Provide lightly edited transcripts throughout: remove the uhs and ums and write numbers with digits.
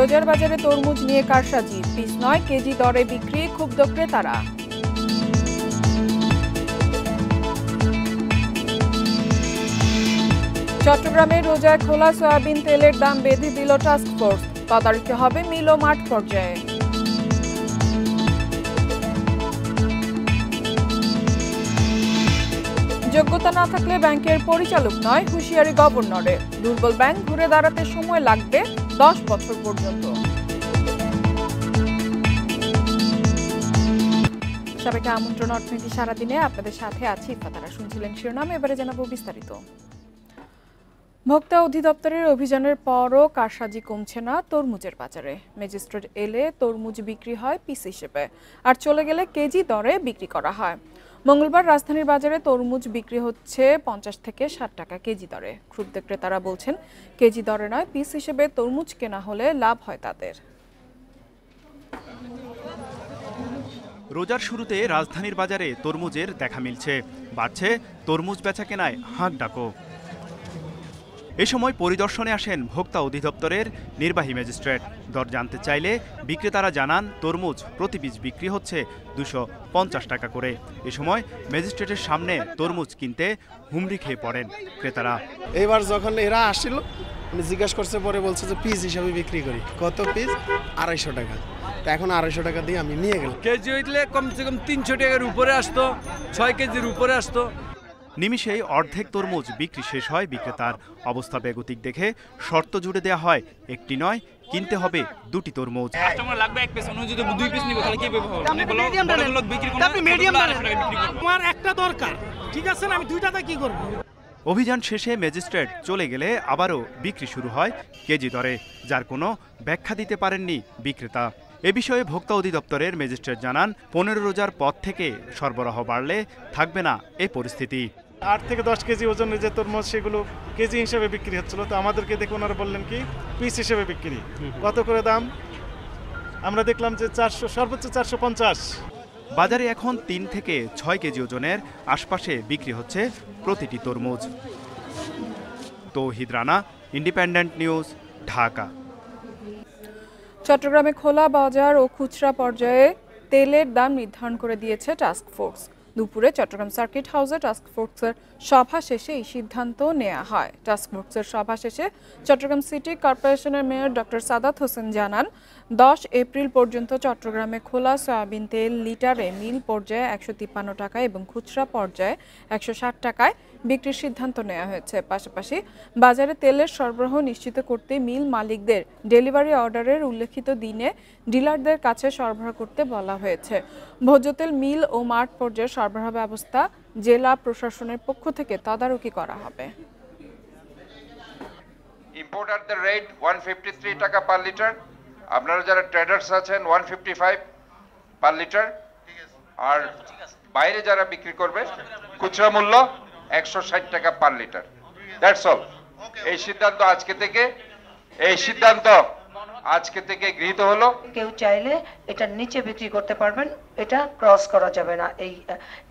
রোজার বাজারে তরমুজ নিয়ে কারসাজি, পিস নয় কেজি দরে বিক্রি, ক্ষুব্ধ ক্রেতারা। চট্টগ্রামে রোজায় খোলা সয়াবিন তেলের দাম বেঁধে দিল টাস্কফোর্স, তদারকি হবে মিল ও মাঠ পর্যায়ে। যোগ্যতা না থাকলে ব্যাংকের পরিচালক নয়, হুঁশিয়ারি গভর্নরের। দুর্বল ব্যাংক ঘুরে দাঁড়াতে সময় লাগবে 10 বছর পর্যন্ত। সবাইকে আমন্ত্রণ অর্থনীতি সারাদিনে, আপনাদের সাথে আছি ইফাতারা। শুনছিলেন শিরোনাম, এবারে জানাবো বিস্তারিত। ভোক্তা অধিদপ্তরের অভিযানের পরও কারসাজি কমছে না তরমুজের বাজারে। ম্যাজিস্ট্রেট এলে তরমুজ বিক্রি হয় পিস হিসেবে, আর চলে গেলে কেজি দরে বিক্রি করা হয়। মঙ্গলবার রাজধানীর বাজারে তরমুজ বিক্রি হচ্ছে 50 থেকে 60 টাকা কেজি দরে। ক্ষুব্ধ ক্রেতারা বলছেন, কেজি দরে নয় পিস হিসেবে তরমুজ কেনা হলে লাভ হয় তাদের। রোজার শুরুতে রাজধানীর বাজারে তরমুজের দেখা মিলছে, বাড়ছে তরমুজ বেচা কেনায় হাঁক ডাকো। এ সময় পরিদর্শনে আসেন ভোক্তা অধিদপ্তরের নির্বাহী ম্যাজিস্ট্রেট। দর জানতে চাইলে বিক্রেতারা জানান তরমুজ প্রতি পিস বিক্রি হচ্ছে 250 টাকা করে। এ সময় ম্যাজিস্ট্রেটের সামনে তরমুজ কিনতে হুমড়ি খেয়ে পড়েন ক্রেতারা। এইবার যখন এরা আসছিল জিজ্ঞাসা করছে, পরে বলছে যে পিস হিসাবে বিক্রি করি। কত পিস? 250 টাকা। তা এখন 250 টাকা দিয়ে আমি নিয়ে গেলাম। কেজি হইলে কমসে কম 300 টাকার উপরে আসতো, 6 কেজির উপরে আসতো। নিমিষেই অর্ধেক তরমুজ বিক্রি শেষ হয় বিক্রেতার। অবস্থা বেগতিক দেখে শর্ত জুড়ে দেওয়া হয়, একটি নয় কিনতে হবে 2টি তরমুজ। কাস্টমার লাগবে এক পিস, অন্য যদি 2 পিস নিবে তাহলে কি হবে? মানে বলো বড়গুলো বিক্রি করব, আপনি মিডিয়াম বিক্রি করব। আমার একটা দরকার, ঠিক আছে না? আমি দুইটাতে কি করব? অভিযান শেষে ম্যাজিস্ট্রেট চলে গেলে আবারও বিক্রি শুরু হয় কেজি দরে, যার কোনো ব্যাখ্যা দিতে পারেননি বিক্রেতা। এ বিষয়ে ভোক্তা অধিদপ্তরের ম্যাজিস্ট্রেট জানান, 15 রোজার পর থেকে সরবরাহ বাড়লে থাকবে না এই পরিস্থিতি। 8 থেকে 10 কেজি ওজনের যে তরমুজ সেগুলো কেজি হিসেবে বিক্রি হচ্ছিল, তো আমাদেরকে দেখে ওনারা বললেন কি পিস হিসেবে বিক্রি। কত করে দাম? আমরা দেখলাম যে 400, সর্বোচ্চ 450। বাজারে এখন 3 থেকে 6 কেজি ওজনের আশপাশে বিক্রি হচ্ছে প্রতিটি তরমুজ। তৌহিদ রানা, ইন্ডিপেন্ডেন্ট নিউজ, ঢাকা। চট্টগ্রামে খোলা বাজার ও খুচরা পর্যায়ে তেলের দাম নির্ধারণ করে দিয়েছে টাস্কফোর্স। দুপুরে চট্টগ্রাম সার্কিট হাউসে টাস্কফোর্সের সভা শেষে এই সিদ্ধান্ত নেওয়া হয়। টাস্কফোর্সের সভা শেষে চট্টগ্রাম সিটি কর্পোরেশনের মেয়র ডক্টর সাদাত হোসেন জানান, 10 এপ্রিল পর্যন্ত চট্টগ্রামে খোলা সয়াবিন তেল লিটারে মিল পর্যায়ে 153 টাকা এবং খুচরা পর্যায়ে 160 টাকায় বিক্রির সিদ্ধান্ত নেওয়া হয়েছে। পাশাপাশি বাজারে তেলের সরবরাহ নিশ্চিত করতে মিল মালিকদের ডেলিভারি অর্ডারের উল্লেখিত দিনে ডিলারদের কাছে সরবরাহ করতে বলা হয়েছে। ভোজ্য তেল মিল ও মাঠ পর্যায়ে সরবরাহ ব্যবস্থা জেলা প্রশাসনের পক্ষ থেকে তদারকি করা হবে। ইম্পোর্টারদের রেট 153 টাকা পার লিটার, আপনারা যারা ট্রেডার্স আছেন 155 পার লিটার, আর বাইরে যারা বিক্রি করবে খুচরা মূল্য 160 টাকা পার লিটার। That's all. এই সিদ্ধান্ত আজকে থেকে গৃহীত হলো। কেউ চাইলে এটা নিচে বিক্রি করতে পারবেন, এটা ক্রস করা যাবে না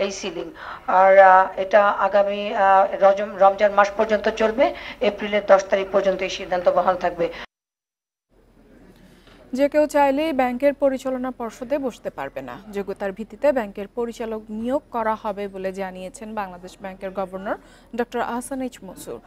এই সিলিং। আর এটা আগামী রমজান মাস পর্যন্ত চলবে। এপ্রিলের 10 তারিখ পর্যন্ত এই সিদ্ধান্ত বহাল থাকবে। যে কেউ চাইলেই ব্যাংকের পরিচালনা পর্ষদে বসতে পারবে না। যোগ্যতার ভিত্তিতে ব্যাংকের পরিচালক নিয়োগ করা হবে বলে জানিয়েছেন বাংলাদেশ ব্যাংকের governor doctor Ahsan H Mansur.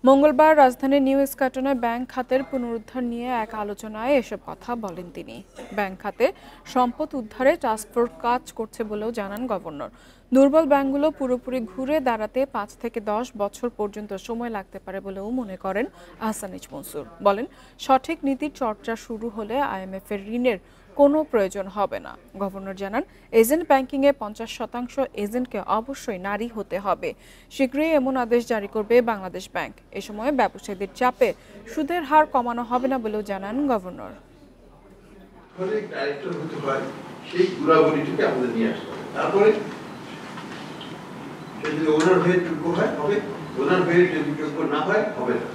মঙ্গলবার রাজধানীর নিউ স্কাটনে ব্যাংক খাতের পুনরুদ্ধার নিয়ে এক আলোচনায় এসব কথা বলেন তিনি। ব্যাংক খাতে সম্পদ উদ্ধারে টাস্কফোর্স কাজ করছে বলেও জানান গভর্নর। দুর্বল ব্যাংকগুলো পুরোপুরি ঘুরে দাঁড়াতে 5 থেকে 10 বছর পর্যন্ত সময় লাগতে পারে বলেও মনে করেন আহসান এইচ মনসুর। বলেন, সঠিক নীতির চর্চা শুরু হলে IMF এর ঋণের কোনো প্রয়োজন হবে না। গভর্নর জানান, এজেন্ট ব্যাংকিংয়ে 50% এজেন্টকে অবশ্যই নারী হতে হবে। শীঘ্রই এমন আদেশ জারি করবে বাংলাদেশ ব্যাংক। এ সময় ব্যবসায়ীদের চাপে সুদের হার কমানো হবে না বলেও জানান গভর্নর। সেই গুণাবলীটিকে আমাদের নিয়ে আসতে হবে, তারপরে যদি ওনার হয়ে যোগ্য হয় হবে, ওনার হয়ে যদি যোগ্য না হয় হবে না।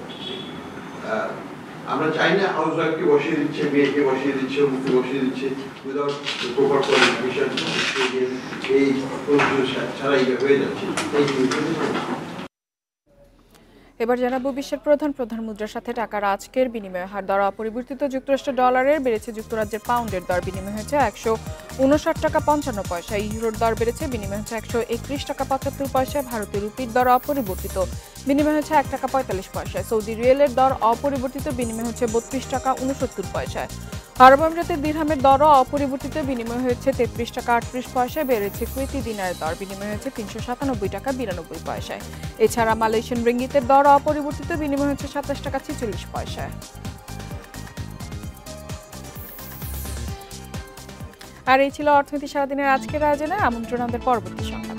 আমরা চাই না হাউস ওয়াইফকে বসিয়ে দিচ্ছে, মেয়েকে বসিয়ে দিচ্ছে, মুখে বসিয়ে দিচ্ছে উইদাউট প্রপার কোয়ালিফিকেশন, এই ছাড়াই হয়ে যাচ্ছে। এবার জানাবো বিশ্বের প্রধান মুদ্রার সাথে টাকার আজকের বিনিময় হার। দর অপরিবর্তিত। যুক্তরাষ্ট্র ডলারের বেড়েছে, যুক্তরাজ্যের পাউন্ডের দর বিনিময় হয়েছে 159 টাকা 55 পয়সা, ইউরোর দর বেড়েছে, বিনিময় হচ্ছে 131 টাকা 75 পয়সা, ভারতীয় রুপির দর অপরিবর্তিত, বিনিময় হচ্ছে 1 টাকা 45 পয়সা, সৌদি রিয়েলের দর অপরিবর্তিত, বিনিময় হচ্ছে 32 টাকা 69 পয়সায়। আরব আমিরাতের দিরহামের দরও অপরিবর্তিত, বিনিময় হয়েছে 33 টাকা 38 পয়সায়, বেড়েছে কুয়েতি দিনারের দর, বিনিময় হয়েছে 397 টাকা 92 পয়সায়। এছাড়া মালয়েশিয়ান রিঙ্গিতের দর অপরিবর্তিত, বিনিময় হচ্ছে 27 টাকা 46 পয়সায়। আর এই ছিল অর্থনীতি সারাদিনের আজকের আয়োজনে। আমন্ত্রণ আমাদের পরবর্তী সঙ্গে।